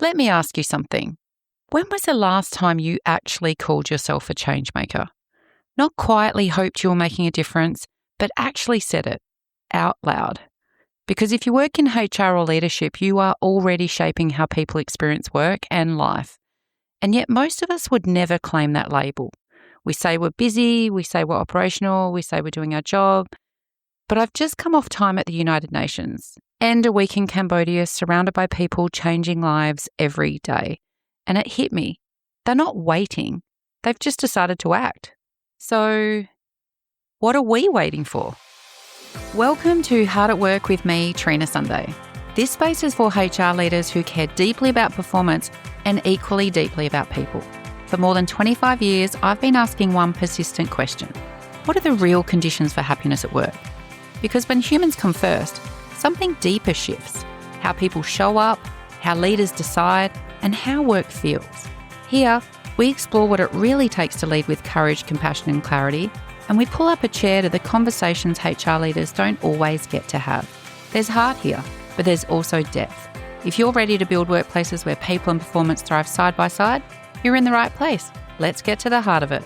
Let me ask you something. When was the last time you actually called yourself a change maker? Not quietly hoped you were making a difference, but actually said it out loud. Because if you work in HR or leadership, you are already shaping how people experience work and life. And yet most of us would never claim that label. We say we're busy, we say we're operational, we say we're doing our job. But I've just come off time at the United Nations and a week in Cambodia surrounded by people changing lives every day. And it hit me. They're not waiting. They've just decided to act. So what are we waiting for? Welcome to Hard at Work with me, Trina Sunday. This space is for HR leaders who care deeply about performance and equally deeply about people. For more than 25 years, I've been asking one persistent question. What are the real conditions for happiness at work? Because when humans come first, something deeper shifts. How people show up, how leaders decide, and how work feels. Here, we explore what it really takes to lead with courage, compassion, and clarity, and we pull up a chair to the conversations HR leaders don't always get to have. There's heart here, but there's also depth. If you're ready to build workplaces where people and performance thrive side by side, you're in the right place. Let's get to the heart of it.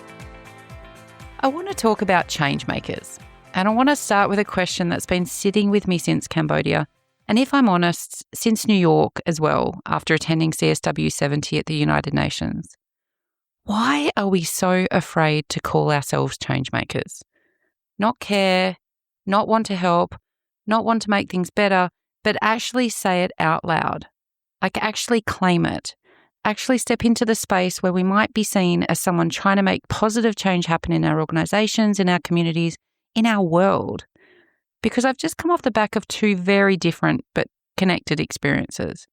I want to talk about change makers, and I want to start with a question that's been sitting with me since Cambodia, and if I'm honest, since New York as well, after attending CSW 70 at the United Nations. Why are we so afraid to call ourselves change makers? Not care, not want to help, not want to make things better, but actually say it out loud. Like actually claim it. Actually step into the space where we might be seen as someone trying to make positive change happen in our organisations, in our communities, in our world. Because I've just come off the back of two very different but connected experiences.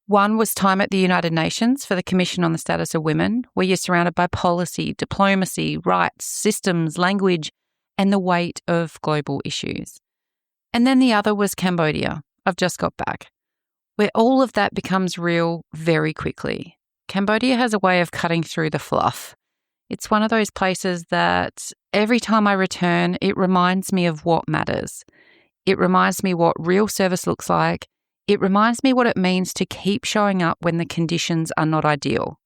One was time at the United Nations for the Commission on the Status of Women, where you're surrounded by policy, diplomacy, rights, systems, language, and the weight of global issues. And then the other was Cambodia. I've just got back, where all of that becomes real very quickly. Cambodia has a way of cutting through the fluff. It's one of those places that every time I return, it reminds me of what matters. It reminds me what real service looks like. It reminds me what it means to keep showing up when the conditions are not ideal.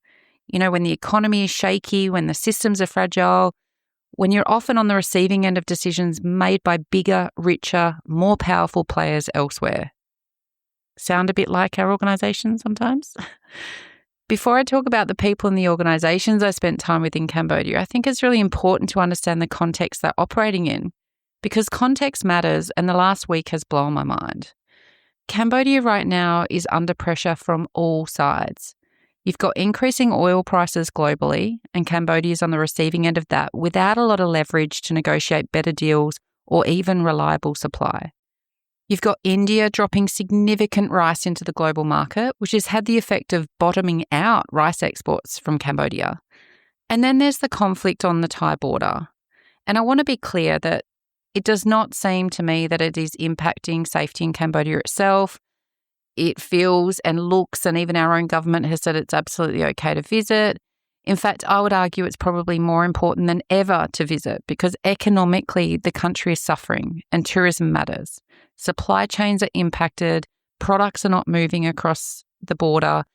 You know, when the economy is shaky, when the systems are fragile, when you're often on the receiving end of decisions made by bigger, richer, more powerful players elsewhere. Sound a bit like our organisation sometimes? Before I talk about the people in the organisations I spent time with in Cambodia, I think it's really important to understand the context they're operating in, because context matters, and the last week has blown my mind. Cambodia right now is under pressure from all sides. You've got increasing oil prices globally, and Cambodia is on the receiving end of that without a lot of leverage to negotiate better deals or even reliable supply. You've got India dropping significant rice into the global market, which has had the effect of bottoming out rice exports from Cambodia. And then there's the conflict on the Thai border. And I want to be clear that it does not seem to me that it is impacting safety in Cambodia itself. It feels and looks, and even our own government has said it's absolutely okay to visit. In fact, I would argue it's probably more important than ever to visit because economically the country is suffering and tourism matters. Supply chains are impacted, products are not moving across the border,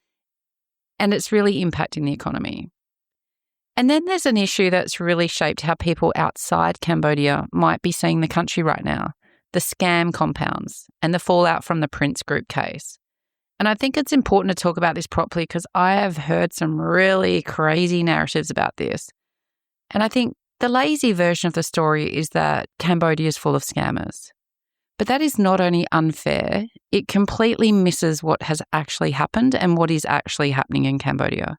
and it's really impacting the economy. And then there's an issue that's really shaped how people outside Cambodia might be seeing the country right now, the scam compounds and the fallout from the Prince Group case. And I think it's important to talk about this properly because I have heard some really crazy narratives about this. And I think the lazy version of the story is that Cambodia is full of scammers. But that is not only unfair, it completely misses what has actually happened and what is actually happening in Cambodia.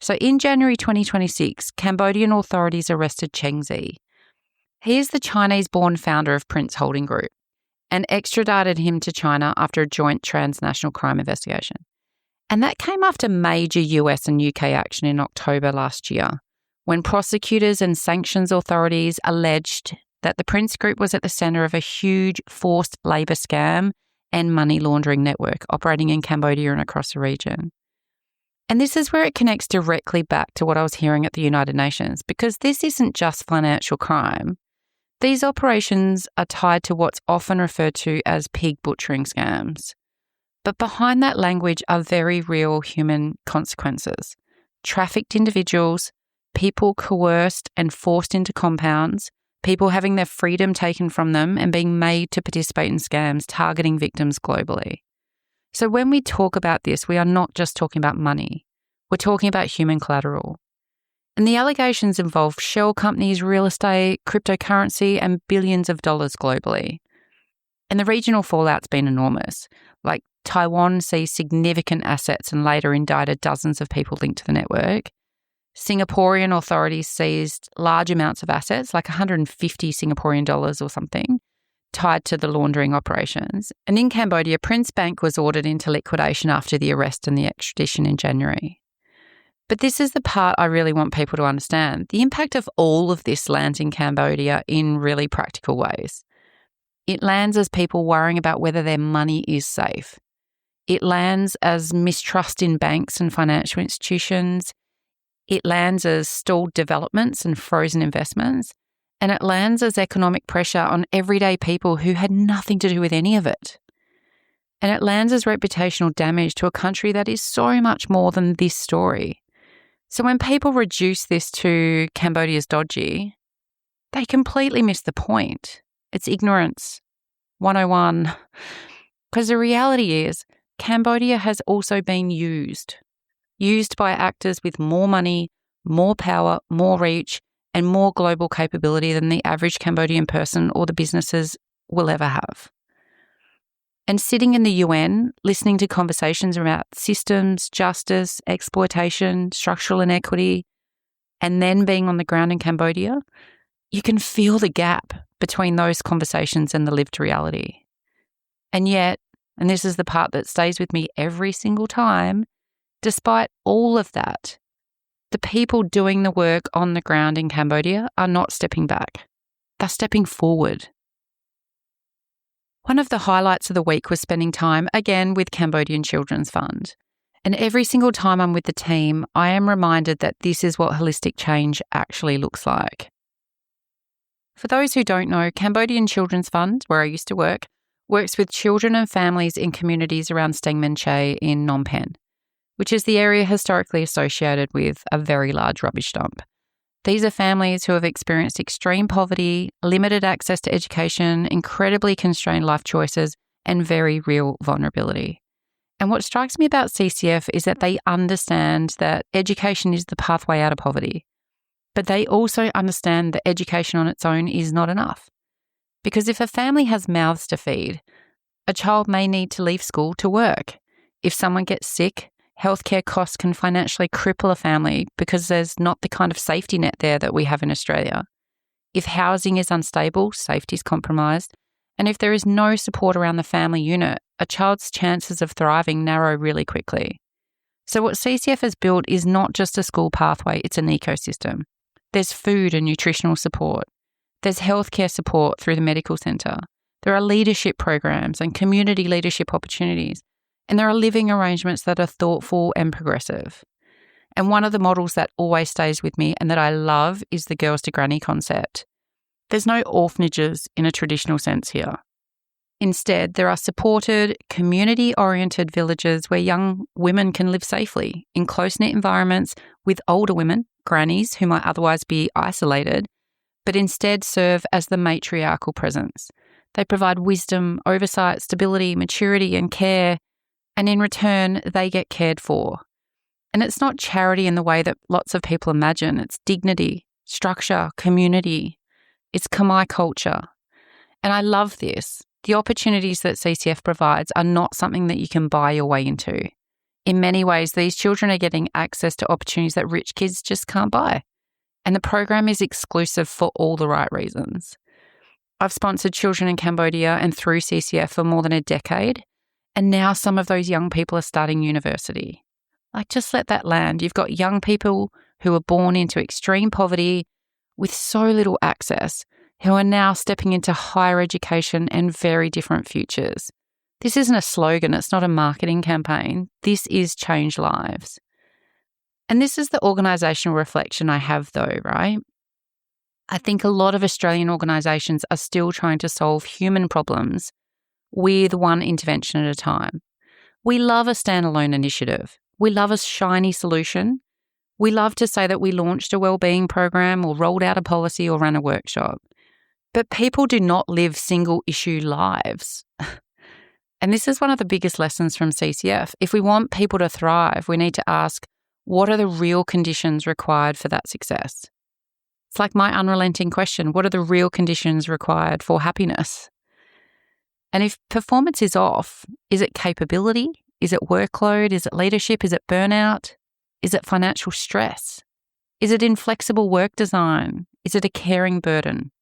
So in January 2026, Cambodian authorities arrested Cheng Zi. He is the Chinese-born founder of Prince Holding Group and extradited him to China after a joint transnational crime investigation. And that came after major US and UK action in October last year, when prosecutors and sanctions authorities alleged that the Prince Group was at the centre of a huge forced labour scam and money laundering network operating in Cambodia and across the region. And this is where it connects directly back to what I was hearing at the United Nations, because this isn't just financial crime. These operations are tied to what's often referred to as pig butchering scams. But behind that language are very real human consequences. Trafficked individuals, people coerced and forced into compounds, people having their freedom taken from them and being made to participate in scams targeting victims globally. So when we talk about this, we are not just talking about money. We're talking about human collateral. And the allegations involve shell companies, real estate, cryptocurrency, and billions of dollars globally. And the regional fallout's been enormous. Like Taiwan sees significant assets and later indicted dozens of people linked to the network. Singaporean authorities seized large amounts of assets, like 150 Singaporean dollars or something, tied to the laundering operations. And in Cambodia, Prince Bank was ordered into liquidation after the arrest and the extradition in January. But this is the part I really want people to understand. The impact of all of this lands in Cambodia in really practical ways. It lands as people worrying about whether their money is safe. It lands as mistrust in banks and financial institutions. It lands as stalled developments and frozen investments. And it lands as economic pressure on everyday people who had nothing to do with any of it. And it lands as reputational damage to a country that is so much more than this story. So when people reduce this to Cambodia's dodgy, they completely miss the point. It's ignorance 101. Because the reality is, Cambodia has also been used by actors with more money, more power, more reach, and more global capability than the average Cambodian person or the businesses will ever have. And sitting in the UN, listening to conversations about systems, justice, exploitation, structural inequity, and then being on the ground in Cambodia, you can feel the gap between those conversations and the lived reality. And yet, and this is the part that stays with me every single time, despite all of that, the people doing the work on the ground in Cambodia are not stepping back. They're stepping forward. One of the highlights of the week was spending time, again, with Cambodian Children's Fund. And every single time I'm with the team, I am reminded that this is what holistic change actually looks like. For those who don't know, Cambodian Children's Fund, where I used to work, works with children and families in communities around Stengmen Che in Phnom Penh, which is the area historically associated with a very large rubbish dump. These are families who have experienced extreme poverty, limited access to education, incredibly constrained life choices, and very real vulnerability. And what strikes me about CCF is that they understand that education is the pathway out of poverty. But they also understand that education on its own is not enough. Because if a family has mouths to feed, a child may need to leave school to work. If someone gets sick, healthcare costs can financially cripple a family because there's not the kind of safety net there that we have in Australia. If housing is unstable, safety is compromised. And if there is no support around the family unit, a child's chances of thriving narrow really quickly. So what CCF has built is not just a school pathway, it's an ecosystem. There's food and nutritional support. There's healthcare support through the medical centre. There are leadership programs and community leadership opportunities. And there are living arrangements that are thoughtful and progressive. And one of the models that always stays with me and that I love is the girls to granny concept. There's no orphanages in a traditional sense here. Instead, there are supported, community-oriented villages where young women can live safely in close-knit environments with older women, grannies, who might otherwise be isolated, but instead serve as the matriarchal presence. They provide wisdom, oversight, stability, maturity, and care, and in return, they get cared for. And it's not charity in the way that lots of people imagine. It's dignity, structure, community. It's Khmer culture. And I love this. The opportunities that CCF provides are not something that you can buy your way into. In many ways, these children are getting access to opportunities that rich kids just can't buy. And the program is exclusive for all the right reasons. I've sponsored children in Cambodia and through CCF for more than a decade. And now some of those young people are starting university. Like, just let that land. You've got young people who are born into extreme poverty with so little access, who are now stepping into higher education and very different futures. This isn't a slogan. It's not a marketing campaign. This is change lives. And this is the organisational reflection I have though, right? I think a lot of Australian organisations are still trying to solve human problems with one intervention at a time. We love a standalone initiative. We love a shiny solution. We love to say that we launched a wellbeing program or rolled out a policy or ran a workshop. But people do not live single-issue lives. And this is one of the biggest lessons from CCF. If we want people to thrive, we need to ask, what are the real conditions required for that success? It's like my unrelenting question, what are the real conditions required for happiness? And if performance is off, is it capability? Is it workload? Is it leadership? Is it burnout? Is it financial stress? Is it inflexible work design? Is it a caring burden?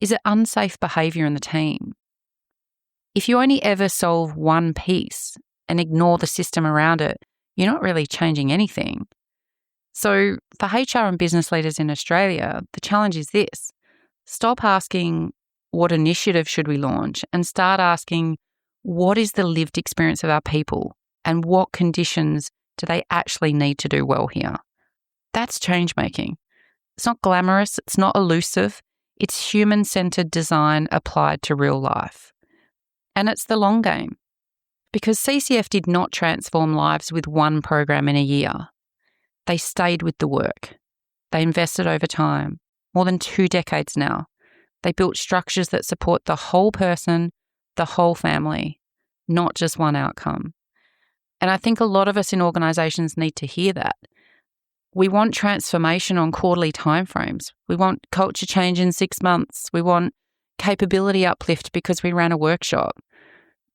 Is it unsafe behaviour in the team? If you only ever solve one piece and ignore the system around it, you're not really changing anything. So for HR and business leaders in Australia, the challenge is this. Stop asking, what initiative should we launch? And start asking, what is the lived experience of our people? And what conditions do they actually need to do well here? That's change making. It's not glamorous. It's not elusive. It's human-centered design applied to real life. And it's the long game. Because CCF did not transform lives with one program in a year. They stayed with the work. They invested over time, more than 2 decades now. They built structures that support the whole person, the whole family, not just one outcome. And I think a lot of us in organisations need to hear that. We want transformation on quarterly timeframes. We want culture change in 6 months. We want capability uplift because we ran a workshop.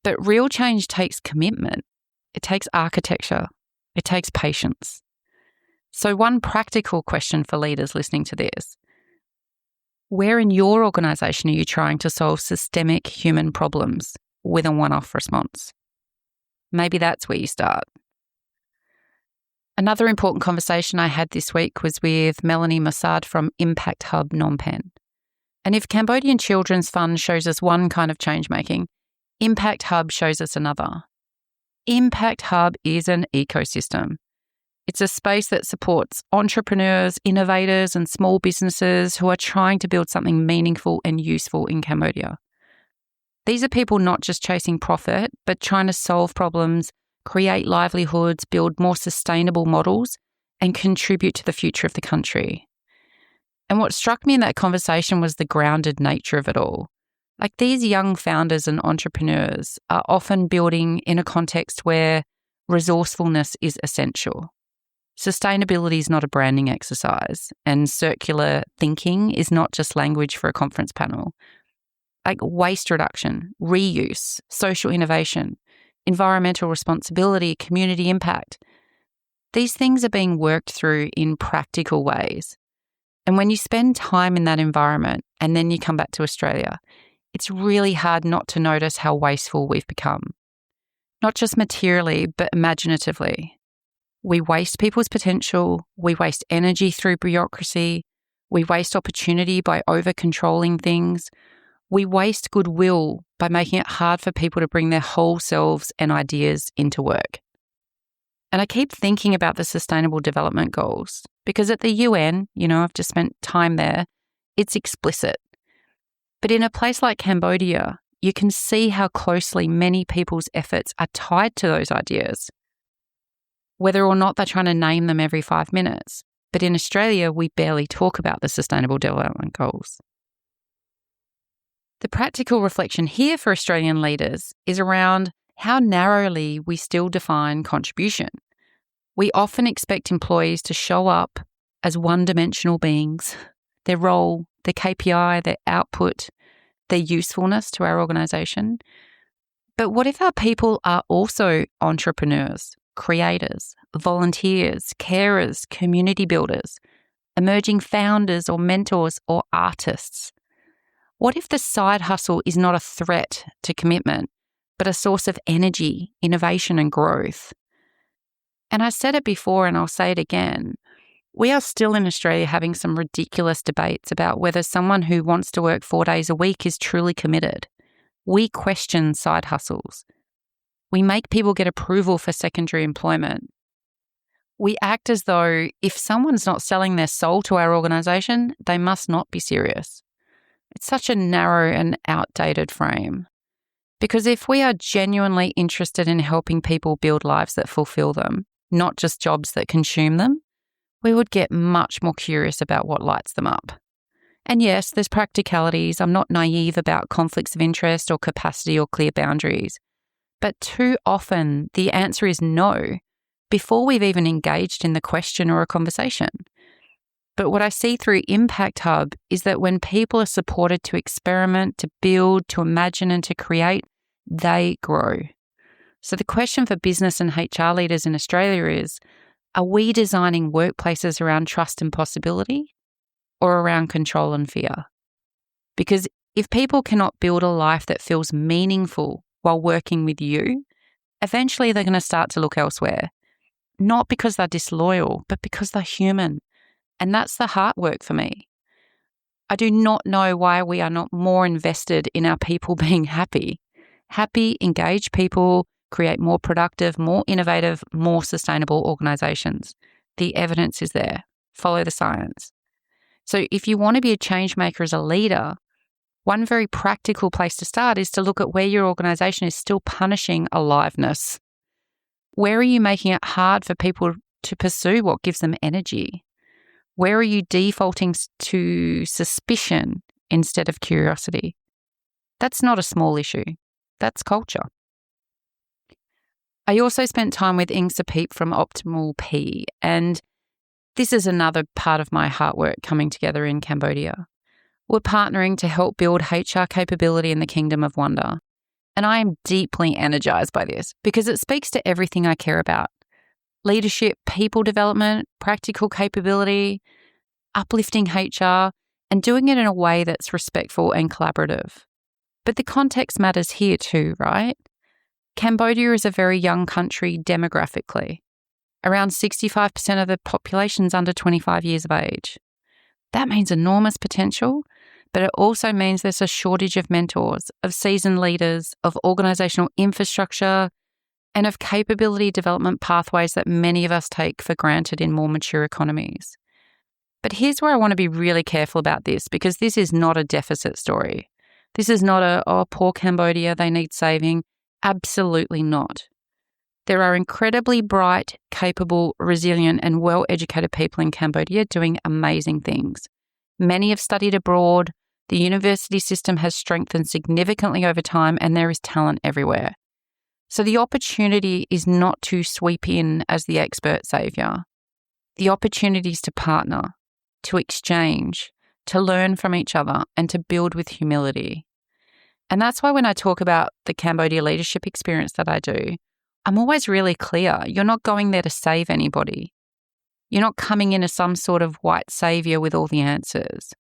But real change takes commitment. It takes architecture. It takes patience. So one practical question for leaders listening to this. Where in your organisation are you trying to solve systemic human problems with a one-off response? Maybe that's where you start. Another important conversation I had this week was with Melanie Mossad from Impact Hub Phnom Penh. And if Cambodian Children's Fund shows us one kind of change-making, Impact Hub shows us another. Impact Hub is an ecosystem. It's a space that supports entrepreneurs, innovators, and small businesses who are trying to build something meaningful and useful in Cambodia. These are people not just chasing profit, but trying to solve problems, create livelihoods, build more sustainable models, and contribute to the future of the country. And what struck me in that conversation was the grounded nature of it all. Like, these young founders and entrepreneurs are often building in a context where resourcefulness is essential. Sustainability is not a branding exercise, and circular thinking is not just language for a conference panel. Like, waste reduction, reuse, social innovation, environmental responsibility, community impact. These things are being worked through in practical ways. And when you spend time in that environment and then you come back to Australia, it's really hard not to notice how wasteful we've become. Not just materially, but imaginatively. We waste people's potential, we waste energy through bureaucracy, we waste opportunity by over-controlling things, we waste goodwill by making it hard for people to bring their whole selves and ideas into work. And I keep thinking about the Sustainable Development Goals because at the UN, I've just spent time there, it's explicit. But in a place like Cambodia, you can see how closely many people's efforts are tied to those ideas, whether or not they're trying to name them every 5 minutes. But in Australia, we barely talk about the Sustainable Development Goals. The practical reflection here for Australian leaders is around how narrowly we still define contribution. We often expect employees to show up as one-dimensional beings, their role, their KPI, their output, their usefulness to our organisation. But what if our people are also entrepreneurs, creators, volunteers, carers, community builders, emerging founders or mentors or artists? What if the side hustle is not a threat to commitment, but a source of energy, innovation and growth? And I said it before and I'll say it again. We are still in Australia having some ridiculous debates about whether someone who wants to work 4 days a week is truly committed. We question side hustles. We make people get approval for secondary employment. We act as though if someone's not selling their soul to our organisation, they must not be serious. It's such a narrow and outdated frame. Because if we are genuinely interested in helping people build lives that fulfill them, not just jobs that consume them, we would get much more curious about what lights them up. And yes, there's practicalities. I'm not naive about conflicts of interest or capacity or clear boundaries. But too often the answer is no before we've even engaged in the question or a conversation. But what I see through Impact Hub is that when people are supported to experiment, to build, to imagine and to create, they grow. So the question for business and HR leaders in Australia is, are we designing workplaces around trust and possibility or around control and fear? Because if people cannot build a life that feels meaningful while working with you, eventually they're going to start to look elsewhere. Not because they're disloyal, but because they're human. And that's the heart work for me. I do not know why we are not more invested in our people being happy. Happy, engaged people create more productive, more innovative, more sustainable organisations. The evidence is there. Follow the science. So if you want to be a change maker as a leader, one very practical place to start is to look at where your organisation is still punishing aliveness. Where are you making it hard for people to pursue what gives them energy? Where are you defaulting to suspicion instead of curiosity? That's not a small issue. That's culture. I also spent time with Ingsa Peep from Optimal P, and this is another part of my heart work coming together in Cambodia. We're partnering to help build HR capability in the Kingdom of Wonder. And I am deeply energized by this because it speaks to everything I care about. Leadership, people development, practical capability, uplifting HR, and doing it in a way that's respectful and collaborative. But the context matters here too, right? Cambodia is a very young country demographically. Around 65% of the population is under 25 years of age. That means enormous potential, but it also means there's a shortage of mentors, of seasoned leaders, of organisational infrastructure, and of capability development pathways that many of us take for granted in more mature economies. But here's where I want to be really careful about this, because this is not a deficit story. This is not poor Cambodia, they need saving. Absolutely not. There are incredibly bright, capable, resilient, and well-educated people in Cambodia doing amazing things. Many have studied abroad. The university system has strengthened significantly over time, and there is talent everywhere. So the opportunity is not to sweep in as the expert saviour. The opportunity is to partner, to exchange, to learn from each other, and to build with humility. And that's why when I talk about the Cambodia leadership experience that I do, I'm always really clear. You're not going there to save anybody. You're not coming in as some sort of white saviour with all the answers.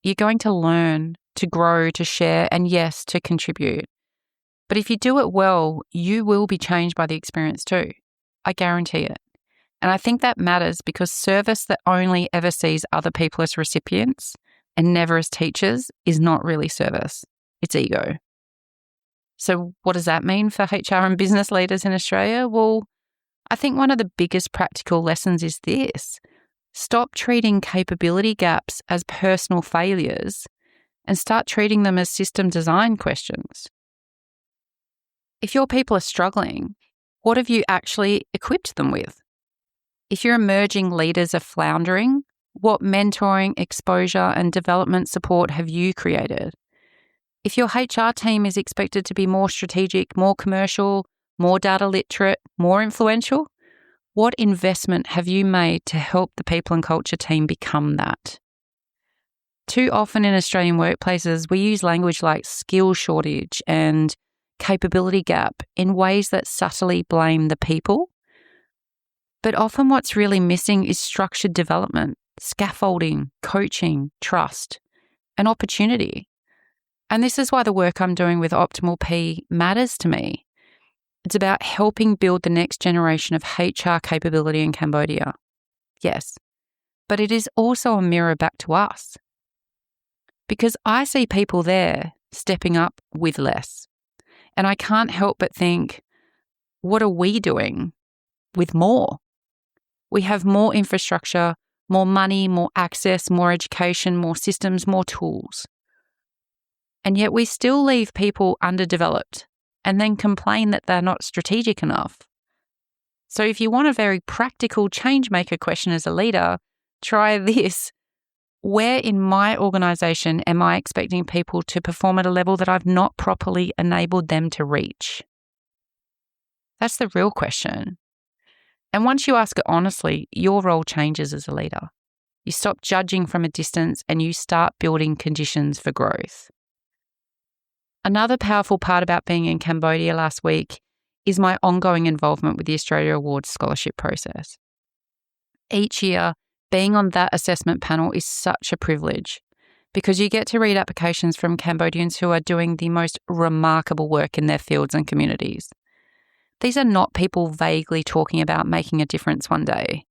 You're going to learn, to grow, to share, and yes, to contribute. But if you do it well, you will be changed by the experience too. I guarantee it. And I think that matters because service that only ever sees other people as recipients and never as teachers is not really service. It's ego. So what does that mean for HR and business leaders in Australia? Well, I think one of the biggest practical lessons is this. Stop treating capability gaps as personal failures and start treating them as system design questions. If your people are struggling, what have you actually equipped them with? If your emerging leaders are floundering, what mentoring, exposure, and development support have you created? If your HR team is expected to be more strategic, more commercial, more data literate, more influential, what investment have you made to help the people and culture team become that? Too often in Australian workplaces, we use language like skill shortage and capability gap in ways that subtly blame the people. But often what's really missing is structured development, scaffolding, coaching, trust, and opportunity. And this is why the work I'm doing with Optimal P matters to me. It's about helping build the next generation of HR capability in Cambodia. Yes, but it is also a mirror back to us. Because I see people there stepping up with less. And I can't help but think, what are we doing with more? We have more infrastructure, more money, more access, more education, more systems, more tools. And yet we still leave people underdeveloped, and then complain that they're not strategic enough. So if you want a very practical change maker question as a leader, try this. Where in my organization am I expecting people to perform at a level that I've not properly enabled them to reach? That's the real question. And once you ask it honestly, your role changes as a leader. You stop judging from a distance and you start building conditions for growth. Another powerful part about being in Cambodia last week is my ongoing involvement with the Australia Awards scholarship process. Each year, being on that assessment panel is such a privilege because you get to read applications from Cambodians who are doing the most remarkable work in their fields and communities. These are not people vaguely talking about making a difference one day.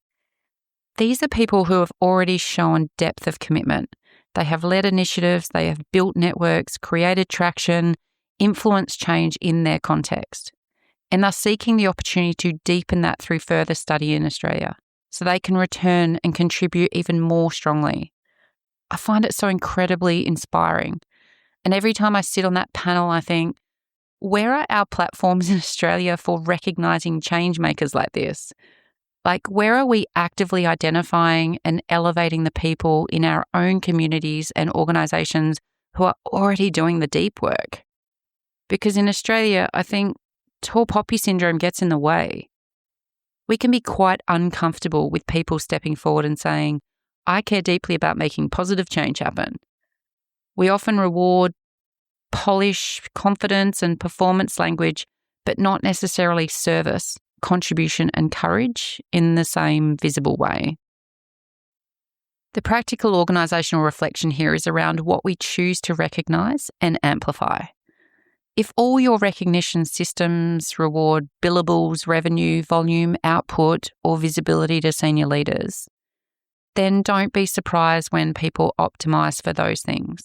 These are people who have already shown depth of commitment. They have led initiatives, they have built networks, created traction, influenced change in their context, and are seeking the opportunity to deepen that through further study in Australia so they can return and contribute even more strongly. I find it so incredibly inspiring. And every time I sit on that panel, I think, where are our platforms in Australia for recognising change makers like this? Like, where are we actively identifying and elevating the people in our own communities and organisations who are already doing the deep work? Because in Australia, I think tall poppy syndrome gets in the way. We can be quite uncomfortable with people stepping forward and saying, I care deeply about making positive change happen. We often reward polish, confidence and performance language, but not necessarily service, contribution and courage in the same visible way. The practical organisational reflection here is around what we choose to recognise and amplify. If all your recognition systems reward billables, revenue, volume, output, or visibility to senior leaders, then don't be surprised when people optimise for those things.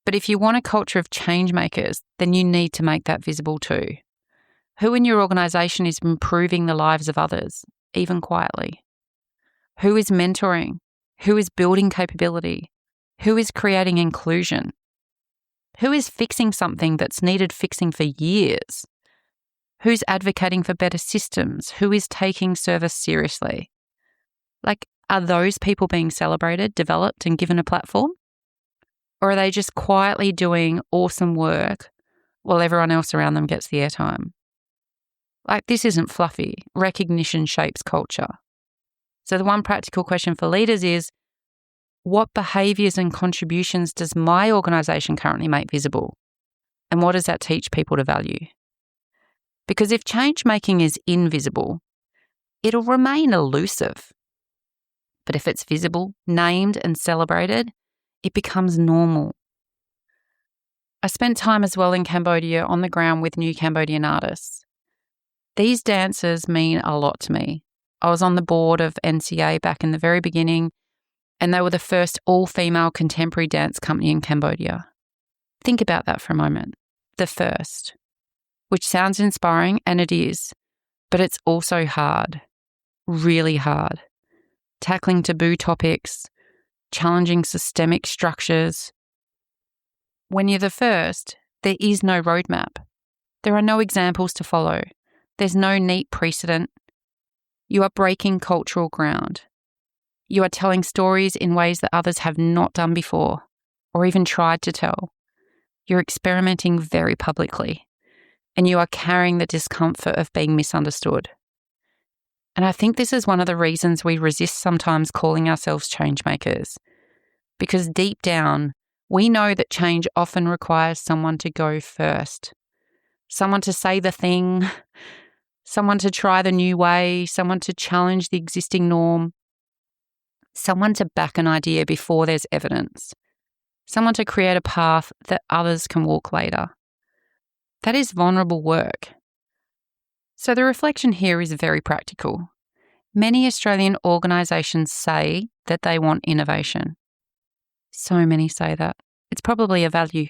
But if you want a culture of change makers, then you need to make that visible too. Who in your organisation is improving the lives of others, even quietly? Who is mentoring? Who is building capability? Who is creating inclusion? Who is fixing something that's needed fixing for years? Who's advocating for better systems? Who is taking service seriously? Like, are those people being celebrated, developed, and given a platform? Or are they just quietly doing awesome work while everyone else around them gets the airtime? Like, this isn't fluffy. Recognition shapes culture. So the one practical question for leaders is, what behaviours and contributions does my organisation currently make visible? And what does that teach people to value? Because if change making is invisible, it'll remain elusive. But if it's visible, named and celebrated, it becomes normal. I spent time as well in Cambodia on the ground with new Cambodian artists. These dancers mean a lot to me. I was on the board of NCA back in the very beginning, and they were the first all-female contemporary dance company in Cambodia. Think about that for a moment. The first. Which sounds inspiring, and it is, but it's also hard. Really hard. Tackling taboo topics, challenging systemic structures. When you're the first, there is no roadmap. There are no examples to follow. There's no neat precedent. You are breaking cultural ground. You are telling stories in ways that others have not done before or even tried to tell. You're experimenting very publicly, and you are carrying the discomfort of being misunderstood. And I think this is one of the reasons we resist sometimes calling ourselves change makers, because deep down, we know that change often requires someone to go first, someone to say the thing, someone to try the new way, someone to challenge the existing norm, someone to back an idea before there's evidence, someone to create a path that others can walk later. That is vulnerable work. So the reflection here is very practical. Many Australian organisations say that they want innovation. So many say that. It's probably a value.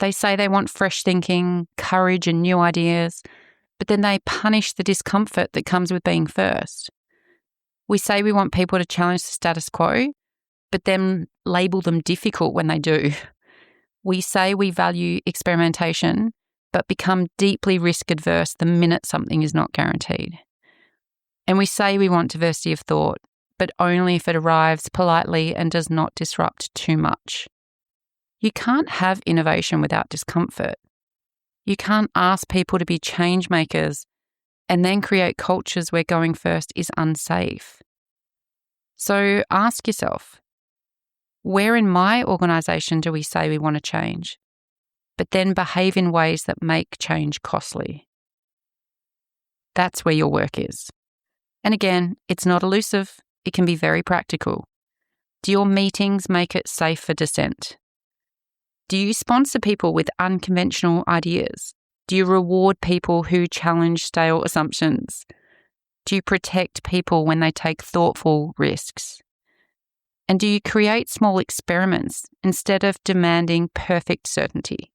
They say they want fresh thinking, courage and new ideas, but then they punish the discomfort that comes with being first. We say we want people to challenge the status quo, but then label them difficult when they do. We say we value experimentation, but become deeply risk adverse the minute something is not guaranteed. And we say we want diversity of thought, but only if it arrives politely and does not disrupt too much. You can't have innovation without discomfort. You can't ask people to be change makers and then create cultures where going first is unsafe. So ask yourself, where in my organisation do we say we want to change, but then behave in ways that make change costly? That's where your work is. And again, it's not elusive. It can be very practical. Do your meetings make it safe for dissent? Do you sponsor people with unconventional ideas? Do you reward people who challenge stale assumptions? Do you protect people when they take thoughtful risks? And do you create small experiments instead of demanding perfect certainty?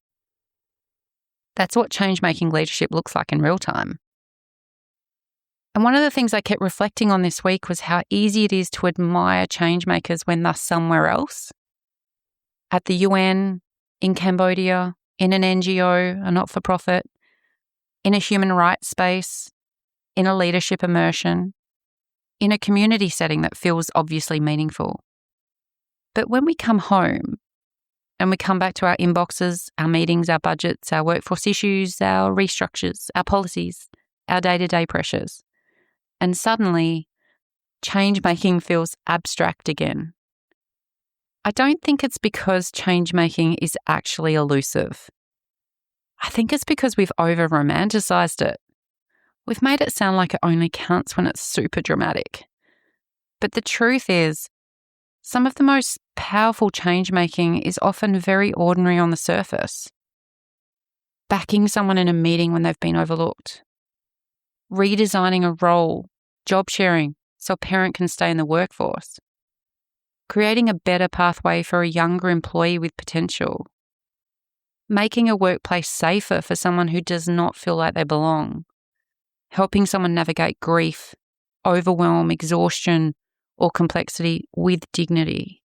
That's what change-making leadership looks like in real time. And one of the things I kept reflecting on this week was how easy it is to admire change makers when they're somewhere else. At the UN, in Cambodia, in an NGO, a not-for-profit, in a human rights space, in a leadership immersion, in a community setting that feels obviously meaningful. But when we come home and we come back to our inboxes, our meetings, our budgets, our workforce issues, our restructures, our policies, our day-to-day pressures, and suddenly change-making feels abstract again. I don't think it's because change-making is actually elusive. I think it's because we've over-romanticized it. We've made it sound like it only counts when it's super dramatic. But the truth is, some of the most powerful change-making is often very ordinary on the surface. Backing someone in a meeting when they've been overlooked. Redesigning a role, job sharing, so a parent can stay in the workforce. Creating a better pathway for a younger employee with potential. Making a workplace safer for someone who does not feel like they belong. Helping someone navigate grief, overwhelm, exhaustion, or complexity with dignity.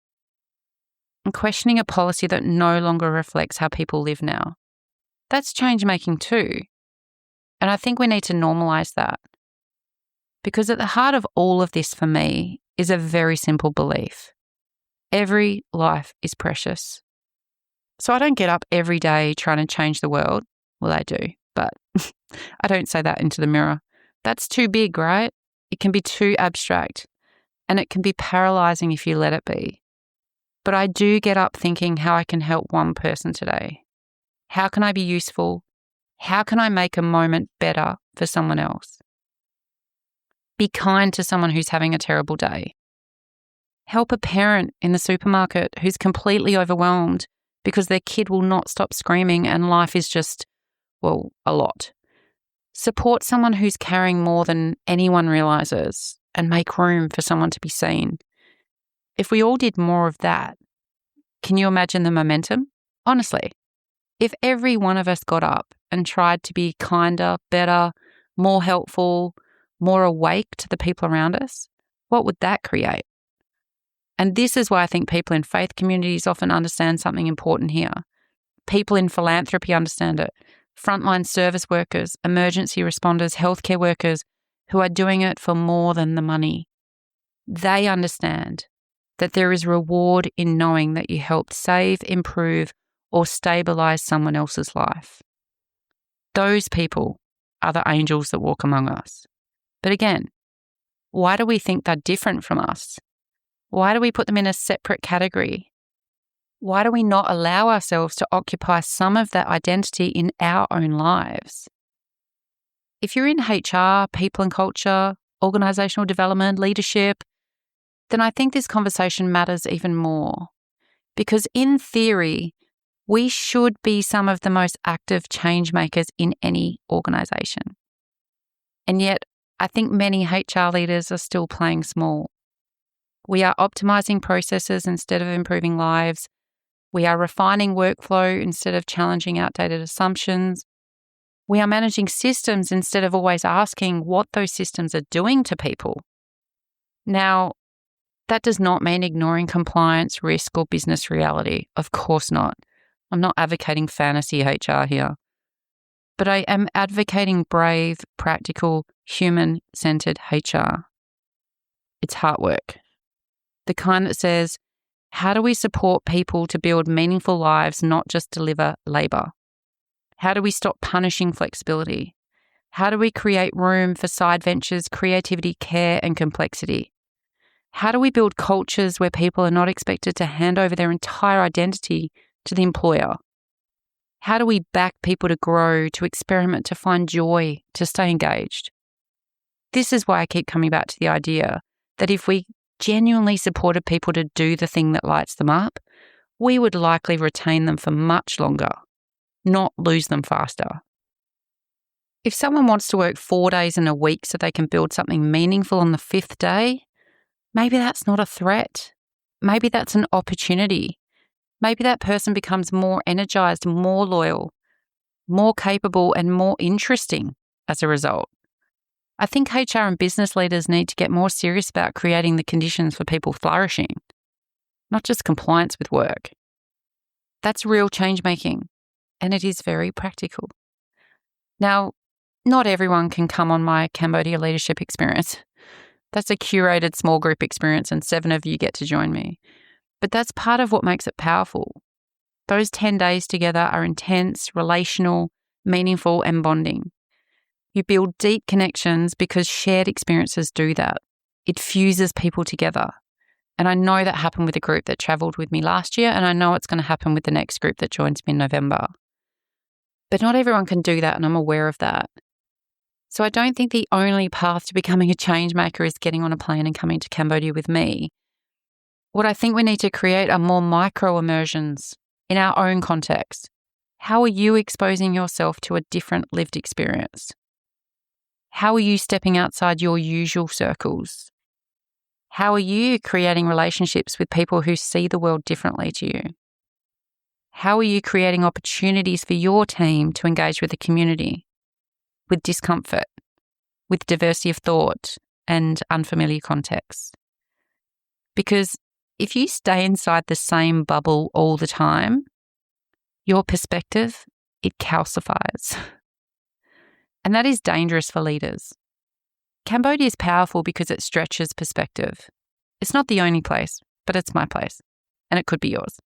And questioning a policy that no longer reflects how people live now. That's change-making too. And I think we need to normalise that. Because at the heart of all of this for me is a very simple belief. Every life is precious. So I don't get up every day trying to change the world. Well, I do, but I don't say that into the mirror. That's too big, right? It can be too abstract, and it can be paralysing if you let it be. But I do get up thinking how I can help one person today. How can I be useful? How can I make a moment better for someone else? Be kind to someone who's having a terrible day. Help a parent in the supermarket who's completely overwhelmed because their kid will not stop screaming and life is just, well, a lot. Support someone who's carrying more than anyone realises and make room for someone to be seen. If we all did more of that, can you imagine the momentum? Honestly, if every one of us got up and tried to be kinder, better, more helpful, more awake to the people around us, what would that create? And this is why I think people in faith communities often understand something important here. People in philanthropy understand it. Frontline service workers, emergency responders, healthcare workers who are doing it for more than the money. They understand that there is reward in knowing that you helped save, improve, or stabilise someone else's life. Those people are the angels that walk among us. But again, why do we think they're different from us? Why do we put them in a separate category? Why do we not allow ourselves to occupy some of that identity in our own lives? If you're in HR, people and culture, organisational development, leadership, then I think this conversation matters even more. Because in theory, we should be some of the most active change makers in any organisation. And yet, I think many HR leaders are still playing small. We are optimising processes instead of improving lives. We are refining workflow instead of challenging outdated assumptions. We are managing systems instead of always asking what those systems are doing to people. Now, that does not mean ignoring compliance, risk, or business reality. Of course not. I'm not advocating fantasy HR here. but I am advocating brave, practical, human-centered HR. It's heart work. The kind that says, how do we support people to build meaningful lives, not just deliver labour? How do we stop punishing flexibility? How do we create room for side ventures, creativity, care, and complexity? How do we build cultures where people are not expected to hand over their entire identity to the employer? How do we back people to grow, to experiment, to find joy, to stay engaged? This is why I keep coming back to the idea that if we genuinely supported people to do the thing that lights them up, we would likely retain them for much longer, not lose them faster. If someone wants to work 4 days in a week so they can build something meaningful on the 5th day, maybe that's not a threat. Maybe that's an opportunity. Maybe that person becomes more energized, more loyal, more capable, and more interesting as a result. I think HR and business leaders need to get more serious about creating the conditions for people flourishing, not just compliance with work. That's real change making, and it is very practical. Now, not everyone can come on my Cambodia leadership experience. That's a curated small group experience, and 7 of you get to join me. But that's part of what makes it powerful. Those 10 days together are intense, relational, meaningful, and bonding. You build deep connections because shared experiences do that. It fuses people together. And I know that happened with a group that travelled with me last year, and I know it's going to happen with the next group that joins me in November. But not everyone can do that, and I'm aware of that. So I don't think the only path to becoming a change maker is getting on a plane and coming to Cambodia with me. What I think we need to create are more micro immersions in our own context. How are you exposing yourself to a different lived experience? How are you stepping outside your usual circles? How are you creating relationships with people who see the world differently to you? How are you creating opportunities for your team to engage with the community, with discomfort, with diversity of thought and unfamiliar contexts? Because if you stay inside the same bubble all the time, your perspective, it calcifies. And that is dangerous for leaders. Cambodia is powerful because it stretches perspective. It's not the only place, but it's my place, and it could be yours.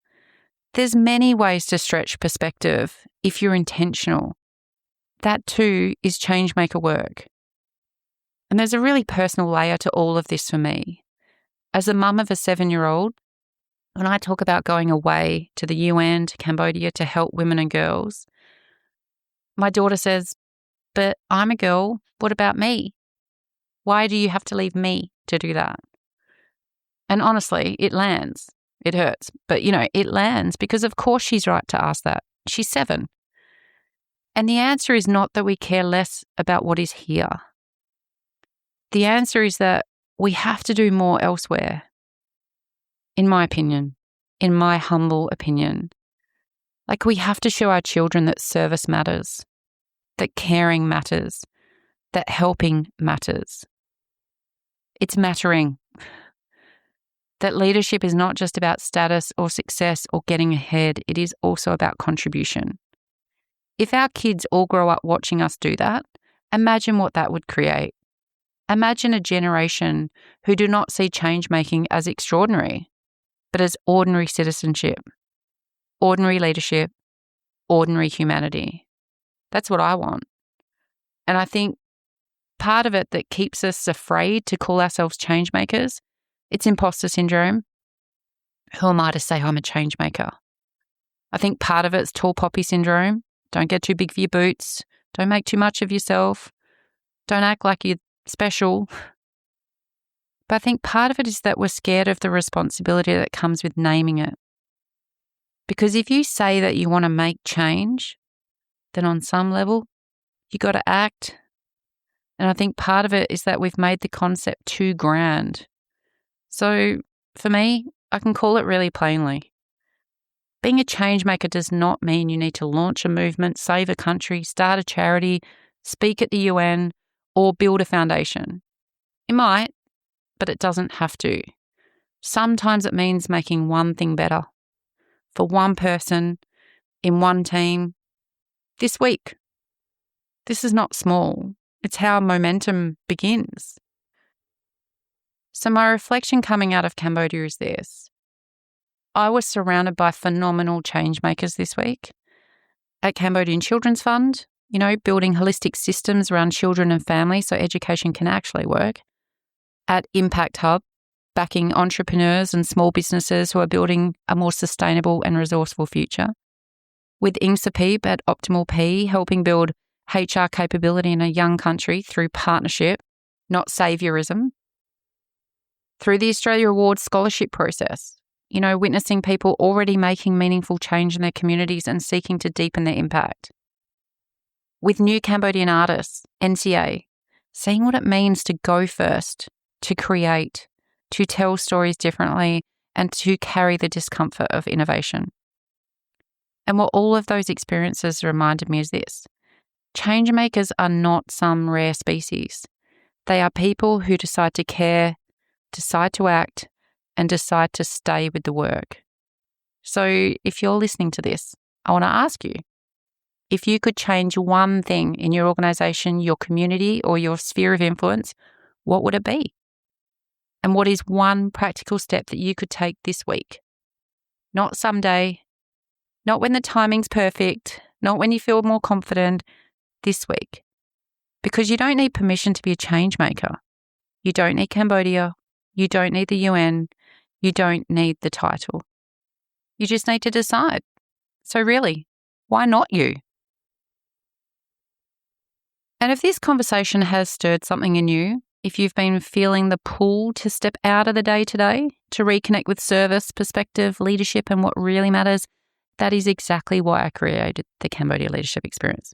There's many ways to stretch perspective if you're intentional. That too is change maker work. And there's a really personal layer to all of this for me. As a mum of a 7-year-old, when I talk about going away to the UN, to Cambodia to help women and girls, my daughter says, "But I'm a girl, what about me? Why do you have to leave me to do that?" And honestly, it lands. It hurts, but it lands because of course she's right to ask that. She's 7. And the answer is not that we care less about what is here. The answer is that we have to do more elsewhere. In my opinion, in my humble opinion, like we have to show our children that service matters, that caring matters, that helping matters. It's mattering. That leadership is not just about status or success or getting ahead, it is also about contribution. If our kids all grow up watching us do that, imagine what that would create. Imagine a generation who do not see change making as extraordinary, but as ordinary citizenship, ordinary leadership, ordinary humanity. That's what I want. And I think part of it that keeps us afraid to call ourselves change makers, it's imposter syndrome. Who am I to say I'm a change maker? I think part of it's tall poppy syndrome. Don't get too big for your boots. Don't make too much of yourself. Don't act like you're special. But I think part of it is that we're scared of the responsibility that comes with naming it. Because if you say that you want to make change, then on some level, you got to act. And I think part of it is that we've made the concept too grand. So for me, I can call it really plainly. Being a change maker does not mean you need to launch a movement, save a country, start a charity, speak at the UN, or build a foundation. It might, but it doesn't have to. Sometimes it means making one thing better for one person in one team this week This is not small. It's how momentum begins. So my reflection coming out of Cambodia is this. I was surrounded by phenomenal change makers this week. At Cambodian Children's Fund, building holistic systems around children and families so education can actually work. At Impact Hub, backing entrepreneurs and small businesses who are building a more sustainable and resourceful future. With INGSAPEEP at Optimal P, helping build HR capability in a young country through partnership, not saviorism. Through the Australia Awards scholarship process, witnessing people already making meaningful change in their communities and seeking to deepen their impact. With New Cambodian Artists, NCA, seeing what it means to go first, to create, to tell stories differently, and to carry the discomfort of innovation. And what all of those experiences reminded me is this. Change makers are not some rare species. They are people who decide to care, decide to act, and decide to stay with the work. So if you're listening to this, I want to ask you, if you could change one thing in your organisation, your community, or your sphere of influence, what would it be? And what is one practical step that you could take this week? Not someday, not when the timing's perfect, not when you feel more confident, this week. Because you don't need permission to be a change maker. You don't need Cambodia. You don't need the UN. You don't need the title. You just need to decide. So really, why not you? And if this conversation has stirred something in you, if you've been feeling the pull to step out of the day-to-day, to reconnect with service, perspective, leadership, and what really matters, that is exactly why I created the Cambodia Leadership Experience.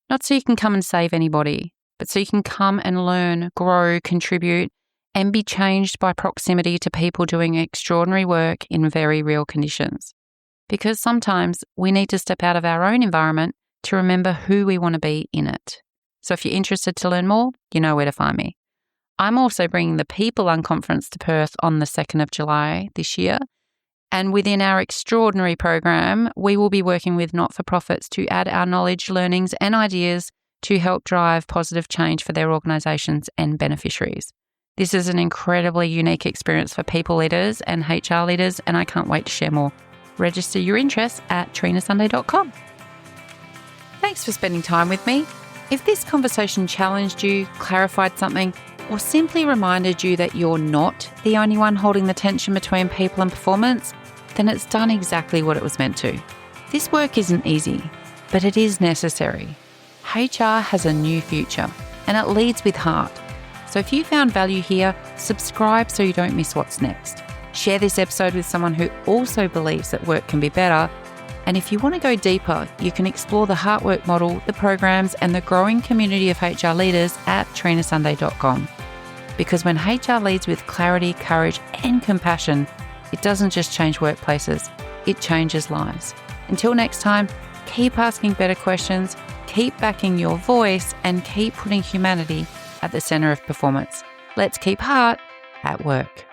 Not so you can come and save anybody, but so you can come and learn, grow, contribute, and be changed by proximity to people doing extraordinary work in very real conditions. Because sometimes we need to step out of our own environment to remember who we want to be in it. So if you're interested to learn more, you know where to find me. I'm also bringing the People Unconference to Perth on the 2nd of July this year. And within our extraordinary program, we will be working with not-for-profits to add our knowledge, learnings and ideas to help drive positive change for their organisations and beneficiaries. This is an incredibly unique experience for people leaders and HR leaders, and I can't wait to share more. Register your interest at trinasunday.com. Thanks for spending time with me. If this conversation challenged you, clarified something, or simply reminded you that you're not the only one holding the tension between people and performance, then it's done exactly what it was meant to. This work isn't easy, but it is necessary. HR has a new future, and it leads with heart. So if you found value here, subscribe so you don't miss what's next. Share this episode with someone who also believes that work can be better. And if you want to go deeper, you can explore the Heartwork model, the programs, and the growing community of HR leaders at trinasunday.com. Because when HR leads with clarity, courage, and compassion, it doesn't just change workplaces, it changes lives. Until next time, keep asking better questions, keep backing your voice, and keep putting humanity at the centre of performance. Let's keep heart at work.